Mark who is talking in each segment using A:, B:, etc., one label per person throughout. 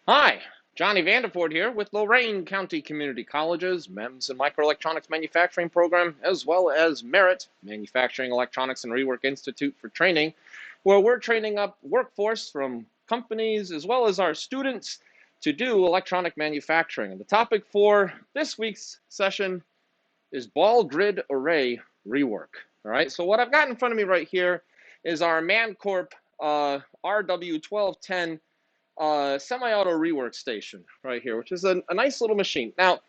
A: Hi, Johnny Vanderford here with Lorain County Community College's MEMS and Microelectronics Manufacturing Program, as well as Merit Manufacturing Electronics and Rework Institute for Training, where we're training up workforce from companies as well as our students to do electronic manufacturing. And the topic for this week's session is ball grid array rework. All right, so what I've got in front of me right here is our Manncorp RW1210 semi-auto rework station right here, which is a nice little machine. Now,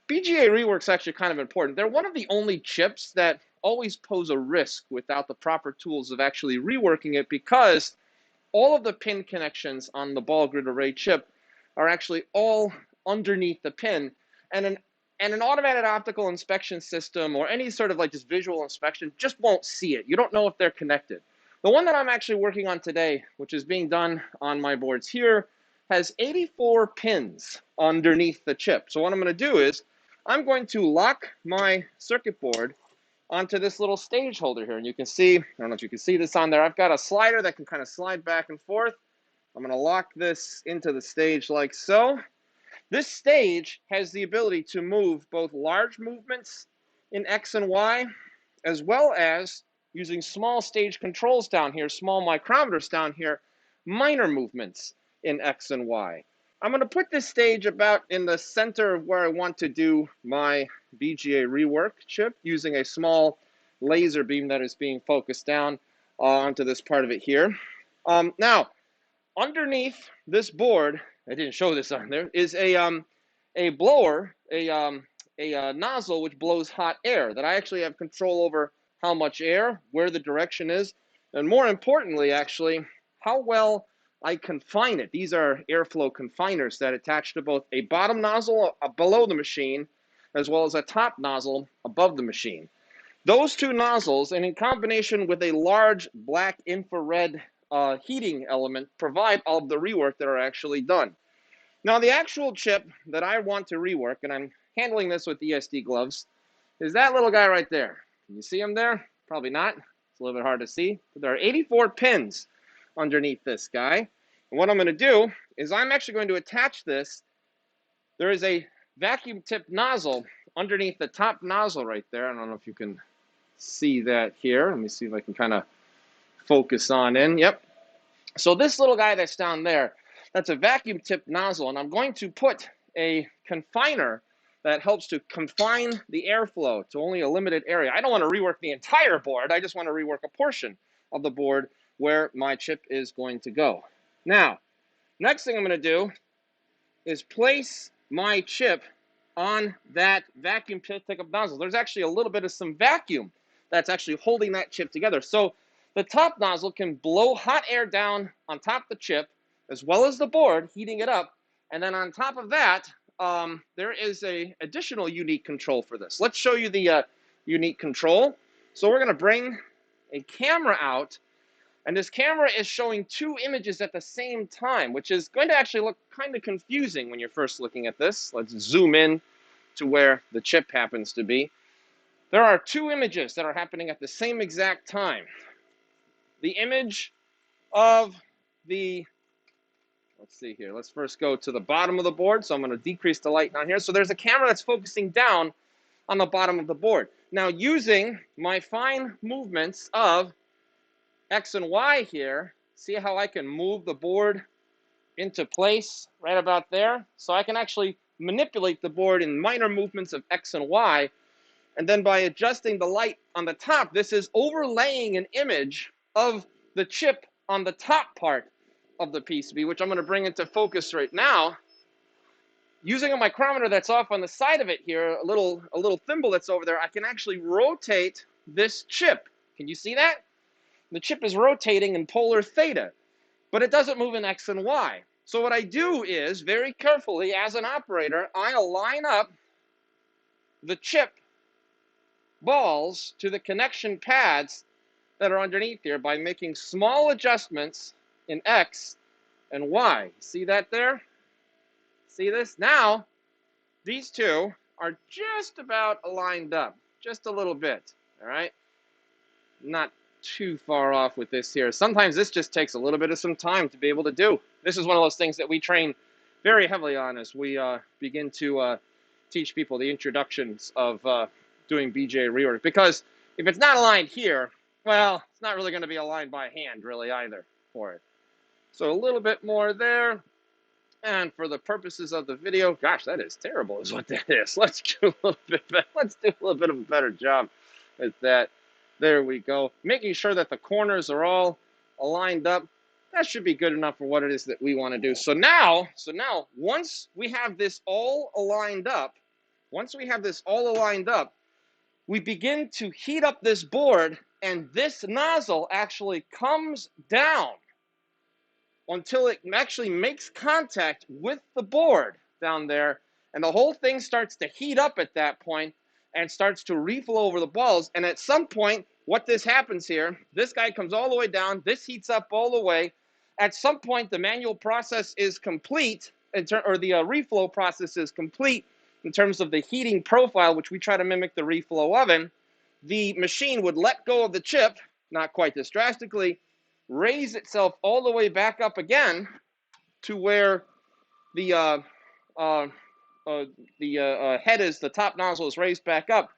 A: BGA rework's actually kind of important. They're one of the only chips that always pose a risk without the proper tools of actually reworking it, because all of the pin connections on the ball grid array chip are actually all underneath the pin, and an automated optical inspection system or any sort of like just visual inspection just won't see it. You don't know if they're connected. The one that I'm actually working on today, which is being done on my boards here, has 84 pins underneath the chip. So what I'm going to do is I'm going to lock my circuit board onto this little stage holder here. And you can see, I don't know if you can see this on there, I've got a slider that can kind of slide back and forth. I'm going to lock this into the stage like so. This stage has the ability to move both large movements in X and Y, as well as using small stage controls down here, small micrometers down here, minor movements in X and Y. I'm going to put this stage about in the center of where I want to do my BGA rework chip using a small laser beam that is being focused down onto this part of it here. Now, underneath this board, I didn't show this on there, is a blower, a nozzle which blows hot air that I actually have control over how much air, where the direction is, and more importantly, actually, how well I confine it. These are airflow confiners that attach to both a bottom nozzle below the machine as well as a top nozzle above the machine. Those two nozzles, and in combination with a large black infrared heating element, provide all of the rework that are actually done. Now, the actual chip that I want to rework, and I'm handling this with ESD gloves, is that little guy right there. Can you see him there? Probably not. It's a little bit hard to see. But there are 84 pins underneath this guy. And what I'm going to do is I'm actually going to attach this. There is a vacuum tip nozzle underneath the top nozzle right there. I don't know if you can see that here. Let me see if I can kind of focus on in. Yep. So this little guy that's down there, that's a vacuum tip nozzle, and I'm going to put a confiner that helps to confine the airflow to only a limited area. I don't want to rework the entire board. I just want to rework a portion of the board where my chip is going to go. Now, next thing I'm going to do is place my chip on that vacuum pickup nozzle. There's actually a little bit of some vacuum that's actually holding that chip together. So the top nozzle can blow hot air down on top of the chip, as well as the board, heating it up. And then on top of that, there is a additional unique control for this. Let's show you the unique control. So we're going to bring a camera out, and this camera is showing two images at the same time, which is going to actually look kind of confusing when you're first looking at this. Let's zoom in to where the chip happens to be. There are two images that are happening at the same exact time. The image of the, let's see here, let's first go to the bottom of the board. So I'm going to decrease the light down here. So there's a camera that's focusing down on the bottom of the board. Now, using my fine movements of X and Y here, see how I can move the board into place right about there? So I can actually manipulate the board in minor movements of X and Y. And then by adjusting the light on the top, this is overlaying an image of the chip on the top part of the PCB, which I'm going to bring into focus right now. Using a micrometer that's off on the side of it here, a little thimble that's over there, I can actually rotate this chip. Can you see that? The chip is rotating in polar theta, but it doesn't move in X and Y. So what I do is, very carefully, as an operator, I align up the chip balls to the connection pads that are underneath here by making small adjustments in X and Y. See that there? See this? Now, these two are just about aligned up, just a little bit, all right? Not too far off with this here. Sometimes this just takes a little bit of some time to be able to do. This is one of those things that we train very heavily on as we begin to teach people the introductions of doing BGA rework. Because if it's not aligned here, well, it's not really going to be aligned by hand really either for it. So a little bit more there. And for the purposes of the video, gosh, that is terrible is what that is. Let's do a little bit better. Let's do a little bit of a better job at that. There we go. Making sure that the corners are all aligned up. That should be good enough for what it is that we want to do. So now, once we have this all aligned up, we begin to heat up this board, and this nozzle actually comes down until it actually makes contact with the board down there, and the whole thing starts to heat up at that point and starts to reflow over the balls. And at some point, what this happens here, this guy comes all the way down, this heats up all the way. At some point, the manual process is complete, or the reflow process is complete in terms of the heating profile, which we try to mimic the reflow oven. The machine would let go of the chip, not quite this drastically, raise itself all the way back up again to where the head is, the top nozzle is raised back up.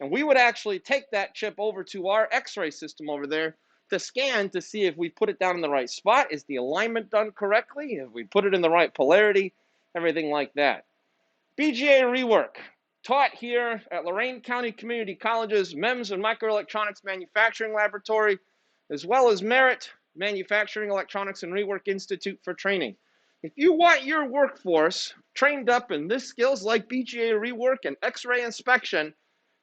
A: And we would actually take that chip over to our X-ray system over there to scan to see if we put it down in the right spot. Is the alignment done correctly? If we put it in the right polarity, everything like that. BGA rework, taught here at Lorain County Community College's MEMS and Microelectronics Manufacturing Laboratory, as well as Merit Manufacturing Electronics and Rework Institute for Training. If you want your workforce trained up in these skills like BGA rework and X-ray inspection,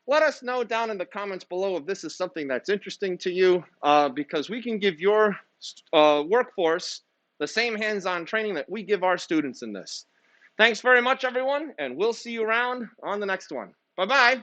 A: let us know down in the comments below if this is something that's interesting to you, because we can give your workforce the same hands-on training that we give our students in this. Thanks very much, everyone, and we'll see you around on the next one. Bye-bye.